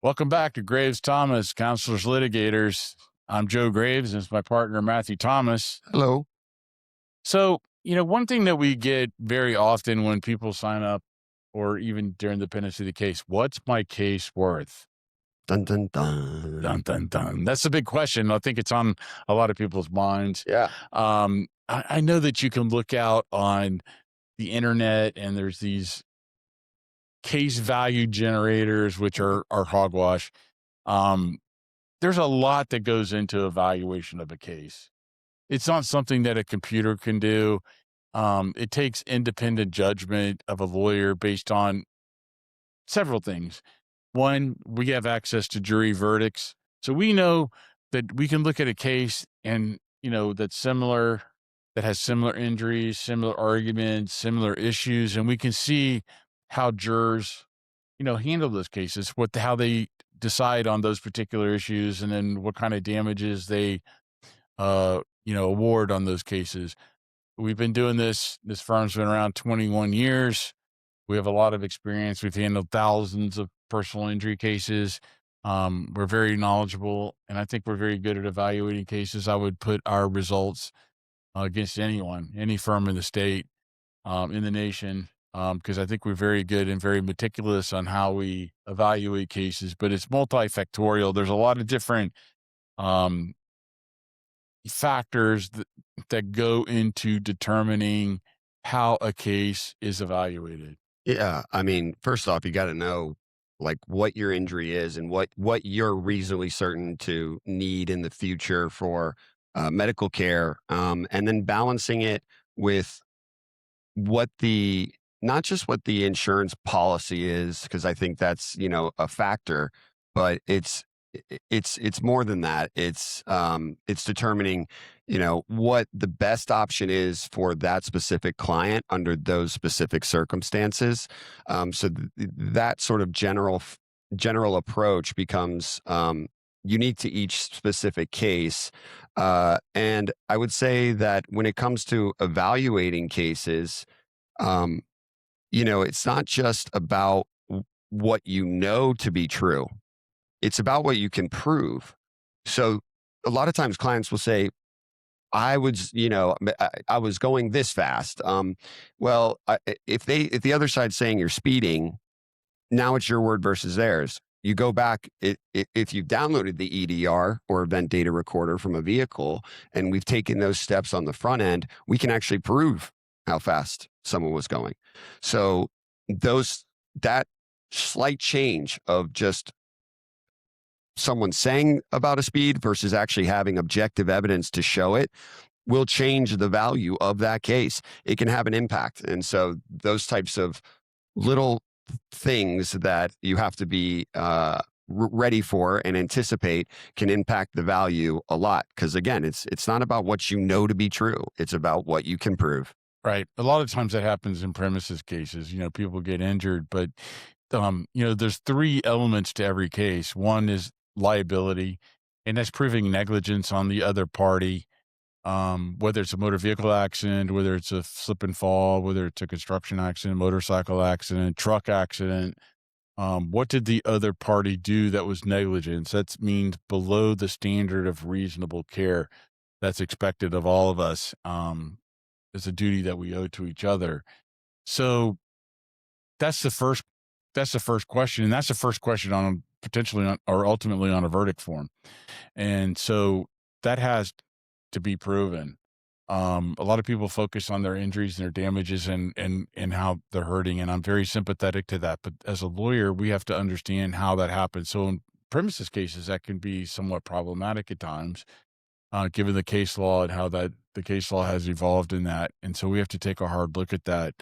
Welcome back to Graves Thomas, Counselors Litigators. I'm Joe Graves, and it's my partner, Matthew Thomas. Hello. So, one thing that we get very often when people sign up or even during the pendency of the case, what's my case worth? Dun, dun, dun. Dun, dun, dun. That's the big question. I think it's on a lot of people's minds. Yeah. I know that you can look out on the internet and there's these case value generators, which are hogwash. Um, there's a lot that goes into evaluation of a case. It's not something that a computer can do. It takes independent judgment of a lawyer based on several things. One, we have access to jury verdicts. So we know that we can look at a case and, that has similar injuries, similar arguments, similar issues, and we can see how jurors, handle those cases, how they decide on those particular issues, and then what kind of damages they, award on those cases. We've been doing this. This firm's been around 21 years. We have a lot of experience. We've handled thousands of personal injury cases. We're very knowledgeable, and I think we're very good at evaluating cases. I would put our results against anyone, any firm in the state, in the nation, because I think we're very good and very meticulous on how we evaluate cases. But it's multifactorial. There's a lot of different um, factors that go into determining how a case is evaluated. Yeah. I mean, first off, you got to know like what your injury is and what you're reasonably certain to need in the future for medical care. And then balancing it with what the not just what the insurance policy is, because I think that's, a factor, but it's more than that. It's determining, what the best option is for that specific client under those specific circumstances. That sort of general approach becomes unique to each specific case. And I would say that when it comes to evaluating cases, um, it's not just about what you know to be true. It's about what you can prove. So a lot of times clients will say, I was going this fast. If the other side's saying you're speeding, now it's your word versus theirs. You go back, if you've downloaded the EDR or event data recorder from a vehicle, and we've taken those steps on the front end, we can actually prove how fast someone was going. So that slight change of just someone saying about a speed versus actually having objective evidence to show it will change the value of that case. It can have an impact. And so those types of little things that you have to be ready for and anticipate can impact the value a lot. Because again, it's not about what you know to be true. It's about what you can prove. Right. A lot of times that happens in premises cases. People get injured, but there's three elements to every case. One is liability, and that's proving negligence on the other party. Whether it's a motor vehicle accident, whether it's a slip and fall, whether it's a construction accident, motorcycle accident, truck accident. What did the other party do that was negligence? That means below the standard of reasonable care that's expected of all of us. It's a duty that we owe to each other. So that's the first question. And that's the first question on or ultimately on a verdict form. And so that has to be proven. A lot of people focus on their injuries and their damages and how they're hurting. And I'm very sympathetic to that. But as a lawyer, we have to understand how that happens. So in premises cases, that can be somewhat problematic at times, given the case law and how the case law has evolved in that. And so we have to take a hard look at that.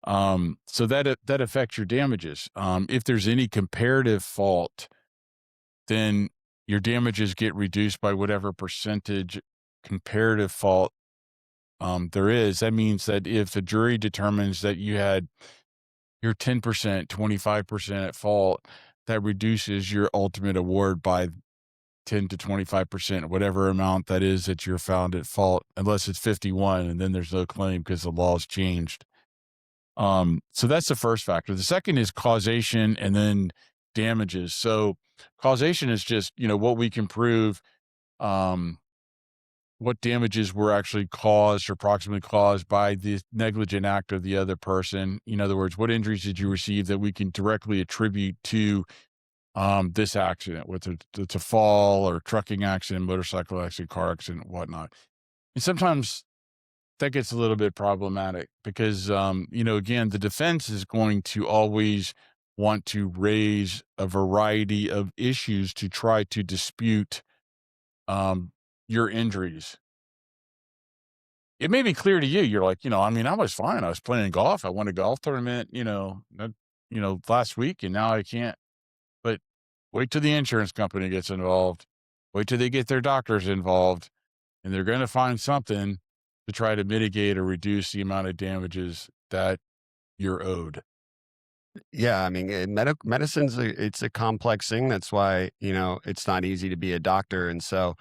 So that affects your damages. If there's any comparative fault, then your damages get reduced by whatever percentage comparative fault there is. That means that if the jury determines that you're 10%, 25% at fault, that reduces your ultimate award by 10 to 25%, whatever amount that is that you're found at fault, unless it's 51, and then there's no claim because the law's changed. So that's the first factor. The second is causation, and then damages. So causation is just, what we can prove, um, what damages were actually caused or approximately caused by the negligent act of the other person. In other words, what injuries did you receive that we can directly attribute to this accident, whether it's a fall or trucking accident, motorcycle accident, car accident, whatnot. And sometimes that gets a little bit problematic because, again, the defense is going to always want to raise a variety of issues to try to dispute um, your injuries. It may be clear to you. You're like, I mean, I was fine. I was playing golf. I won a golf tournament, last week, and now I can't. But wait till the insurance company gets involved. Wait till they get their doctors involved, and they're going to find something to try to mitigate or reduce the amount of damages that you're owed. Yeah, I mean, medicine's it's a complex thing. That's why, it's not easy to be a doctor. And so,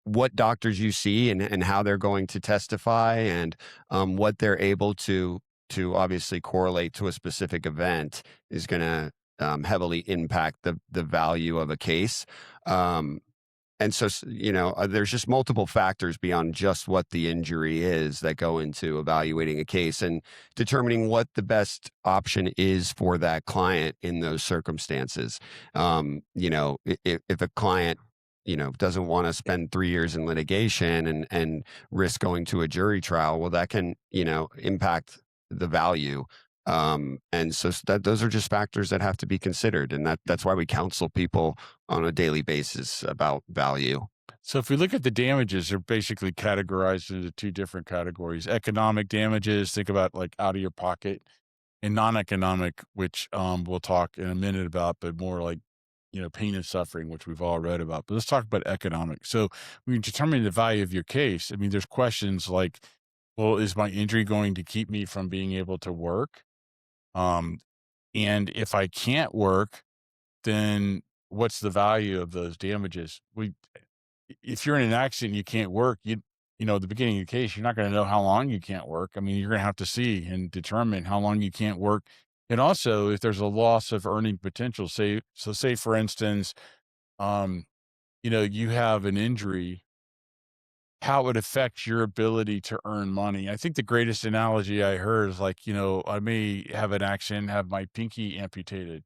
what doctors you see and how they're going to testify and what they're able to obviously correlate to a specific event is going to heavily impact the value of a case. Um, and so, there's just multiple factors beyond just what the injury is that go into evaluating a case and determining what the best option is for that client in those circumstances. If a client, doesn't want to spend 3 years in litigation and risk going to a jury trial, well, that can, impact the value. And so those are just factors that have to be considered. And that's why we counsel people on a daily basis about value. So if we look at the damages, they're basically categorized into two different categories. Economic damages, think about like out of your pocket, and non-economic, which we'll talk in a minute about, but more like, pain and suffering, which we've all read about. But let's talk about economic. So when you determine the value of your case, I mean, there's questions like, well, is my injury going to keep me from being able to work? Um, and if I can't work, then what's the value of those damages? If you're in an accident, you can't work, at the beginning of the case, you're not going to know how long you can't work. I mean, you're going to have to see and determine how long you can't work. And also, if there's a loss of earning potential, say for instance, um, you have an injury, how it would affect your ability to earn money. I think the greatest analogy I heard is like, I may have an accident, have my pinky amputated.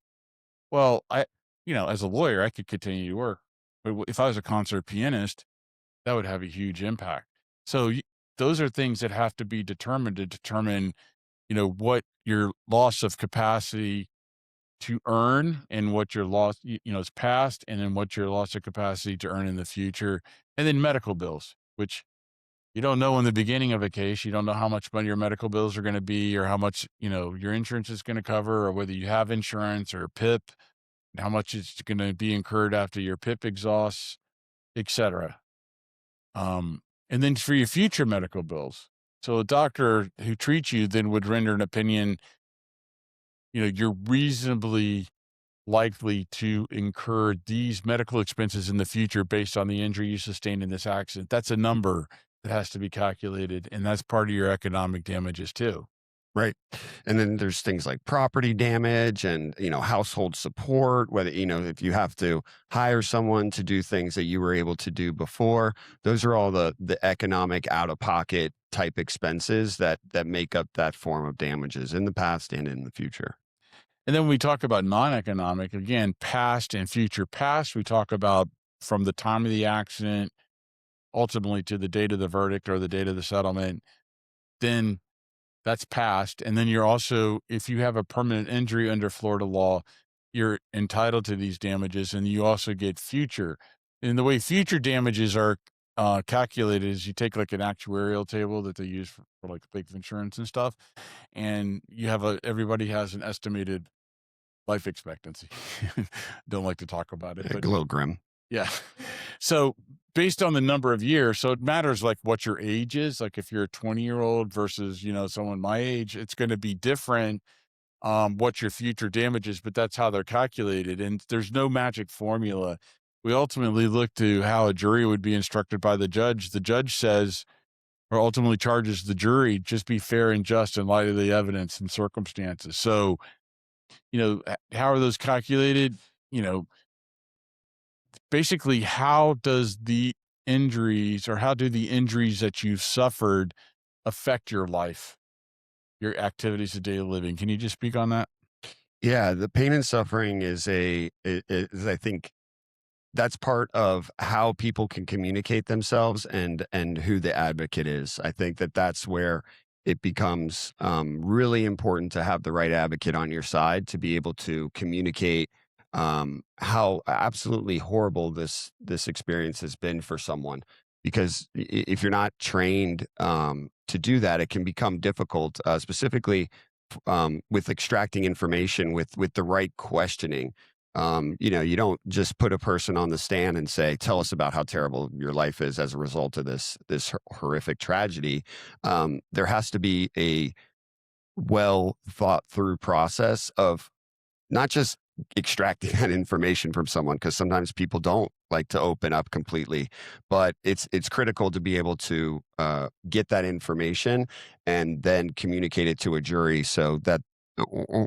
Well, as a lawyer, I could continue to work, but if I was a concert pianist, that would have a huge impact. So those are things that have to be determined to determine, what your loss of capacity to earn and what your loss, is past, and then what your loss of capacity to earn in the future, and then medical bills, which you don't know in the beginning of a case. You don't know how much money your medical bills are going to be, or how much, your insurance is going to cover, or whether you have insurance or PIP, and how much it's going to be incurred after your PIP exhausts, etc. Um, and then for your future medical bills. So a doctor who treats you then would render an opinion, you're reasonably likely to incur these medical expenses in the future based on the injury you sustained in this accident. That's a number that has to be calculated, and that's part of your economic damages too. Right. And then there's things like property damage and, household support, whether, if you have to hire someone to do things that you were able to do before, those are all the economic out of pocket type expenses that make up that form of damages in the past and in the future. And then when we talk about non-economic, again, past and future past, we talk about from the time of the accident ultimately to the date of the verdict or the date of the settlement, then that's past. And then you're also, if you have a permanent injury under Florida law, you're entitled to these damages, and you also get future. And the way future damages are calculated is you take like an actuarial table that they use for like life insurance and stuff, and everybody has an estimated life expectancy. Don't like to talk about it, A but little grim. yeah. So based on the number of years, so it matters like what your age is. Like if you're a 20-year-old versus, someone my age, it's going to be different what your future damage is, but that's how they're calculated. And there's no magic formula. We ultimately look to how a jury would be instructed by the judge. The judge says, or ultimately charges the jury, just be fair and just in light of the evidence and circumstances. So How are those calculated? You know, Basically, how does the injuries or how do the injuries that you've suffered affect your life, your activities of daily living? Can you just speak on that? Yeah, the pain and suffering is, I think, that's part of how people can communicate themselves and who the advocate is. I think that that's where it becomes really important to have the right advocate on your side to be able to communicate how absolutely horrible this experience has been for someone. Because if you're not trained to do that, it can become difficult, specifically with extracting information with the right questioning. You don't just put a person on the stand and say, "Tell us about how terrible your life is as a result of this horrific tragedy." There has to be a well thought through process of not just extracting that information from someone, because sometimes people don't like to open up completely, but it's critical to be able to get that information and then communicate it to a jury so that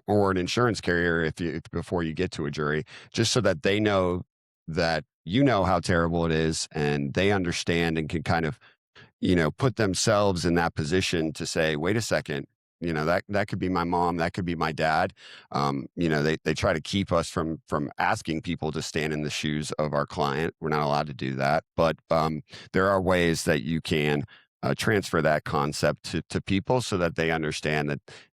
or an insurance carrier before you get to a jury, just so that they know that you know how terrible it is and they understand and can kind of put themselves in that position to say, wait a second, that could be my mom, that could be my dad. They try to keep us from asking people to stand in the shoes of our client. We're not allowed to do that, but there are ways that you can transfer that concept to people so that they understand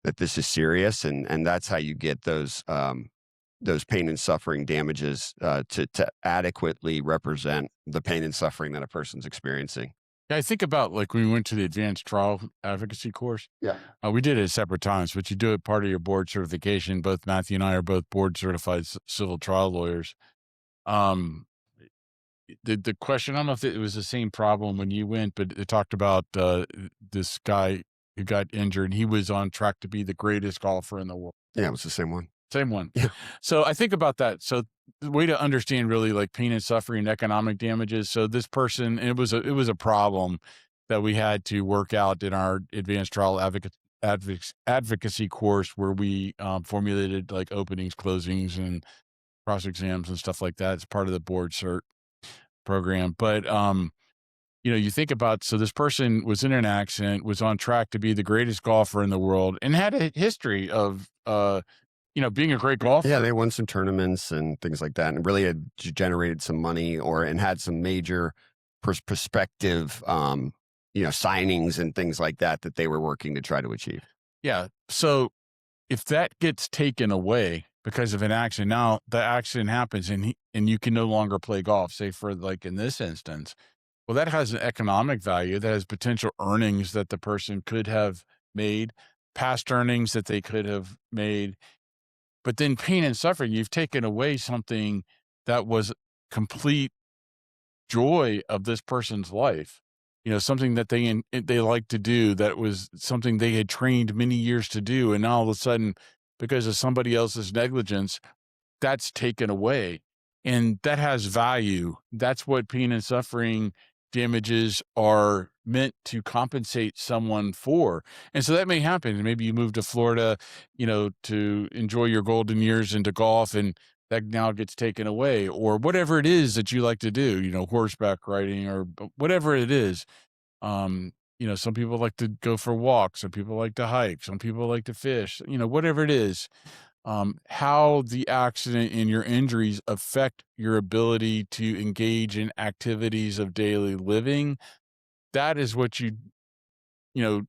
that this is serious, and that's how you get those pain and suffering damages to adequately represent the pain and suffering that a person's experiencing. Yeah, I think about like when we went to the advanced trial advocacy course. Yeah. We did it at separate times, but you do it part of your board certification. Both Matthew and I are both board certified civil trial lawyers. Um, the question, I don't know if it was the same problem when you went, but it talked about this guy who got injured. He was on track to be the greatest golfer in the world. Yeah, it was the same one. Same one. Yeah. So I think about that. So the way to understand really like pain and suffering and economic damages. So this person, and it was a problem that we had to work out in our advanced trial advocacy course where we formulated like openings, closings, and cross exams and stuff like that. It's part of the board cert program. But you think about, so this person was in an accident, was on track to be the greatest golfer in the world, and had a history of being a great Yeah, golfer. they won some tournaments and things like that, and really had generated some money and had some major prospective, signings and things like that that they were working to try to achieve. Yeah. So if that gets taken away because of an accident, now the accident happens and you can no longer play golf, say for like in this instance. Well, that has an economic value, that has potential earnings that the person could have made, past earnings that they could have made. But then pain and suffering, you've taken away something that was complete joy of this person's life. Something that they like to do, that was something they had trained many years to do, and now all of a sudden, because of somebody else's negligence, that's taken away, and that has value. That's what pain and suffering damages are meant to compensate someone for. And so that may happen. Maybe you move to Florida, to enjoy your golden years into golf, and that now gets taken away, or whatever it is that you like to do, horseback riding or whatever it is. Some people like to go for walks, some people like to hike, some people like to fish, whatever it is. How the accident and your injuries affect your ability to engage in activities of daily living. That is what you know,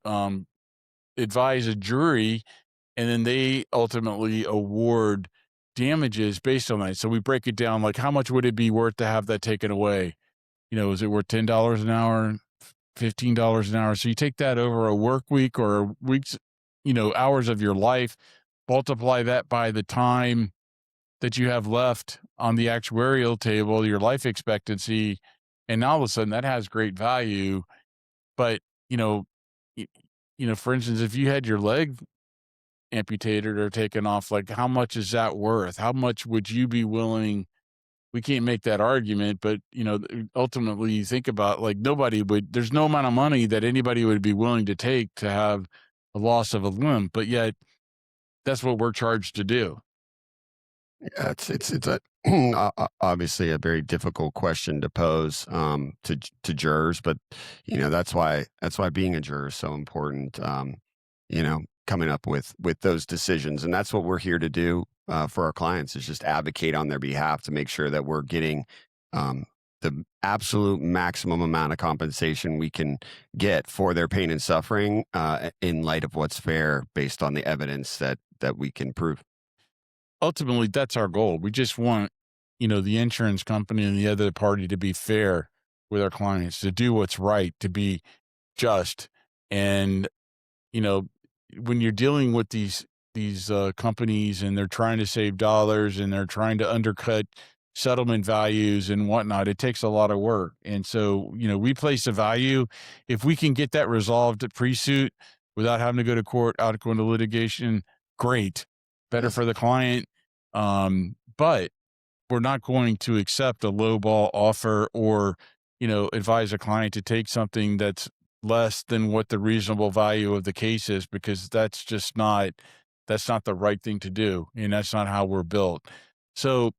advise a jury, and then they ultimately award damages based on that. So we break it down like, how much would it be worth to have that taken away? Is it worth $10 an hour, $15 an hour? So you take that over a work week or a week's, hours of your life, multiply that by the time that you have left on the actuarial table, your life expectancy, and now all of a sudden that has great value. But, you know, y- for instance, if you had your leg amputated or taken off, like how much is that worth? How much would you be willing? We can't make that argument, but ultimately you think about like there's no amount of money that anybody would be willing to take to have a loss of a limb, but yet that's what we're charged to do. Yeah, it's a obviously a very difficult question to pose to jurors, but that's why being a juror is so important. Coming up with those decisions, and that's what we're here to do for our clients is just advocate on their behalf to make sure that we're getting um, the absolute maximum amount of compensation we can get for their pain and suffering in light of what's fair based on the evidence that we can prove. Ultimately, that's our goal. We just want, the insurance company and the other party to be fair with our clients, to do what's right, to be just. And, you know, when you're dealing with these companies and they're trying to save dollars and they're trying to undercut settlement values and whatnot, it takes a lot of work. And so, we place a value. If we can get that resolved at pre-suit without having to go to court, out of go into litigation, great. Better Yes. for the client. But we're not going to accept a lowball offer or, advise a client to take something that's less than what the reasonable value of the case is, because that's not the right thing to do. And that's not how we're built. So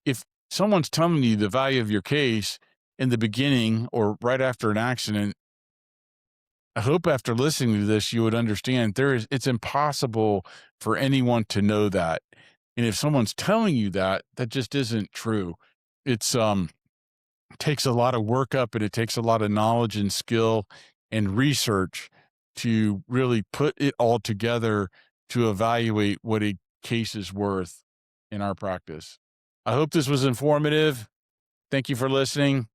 if someone's telling you the value of your case in the beginning or right after an accident, I hope after listening to this, you would understand it's impossible for anyone to know that. And if someone's telling you that, that just isn't true. It's takes a lot of work up and it takes a lot of knowledge and skill and research to really put it all together to evaluate what a case is worth in our practice. I hope this was informative. Thank you for listening.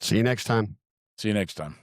See you next time. See you next time.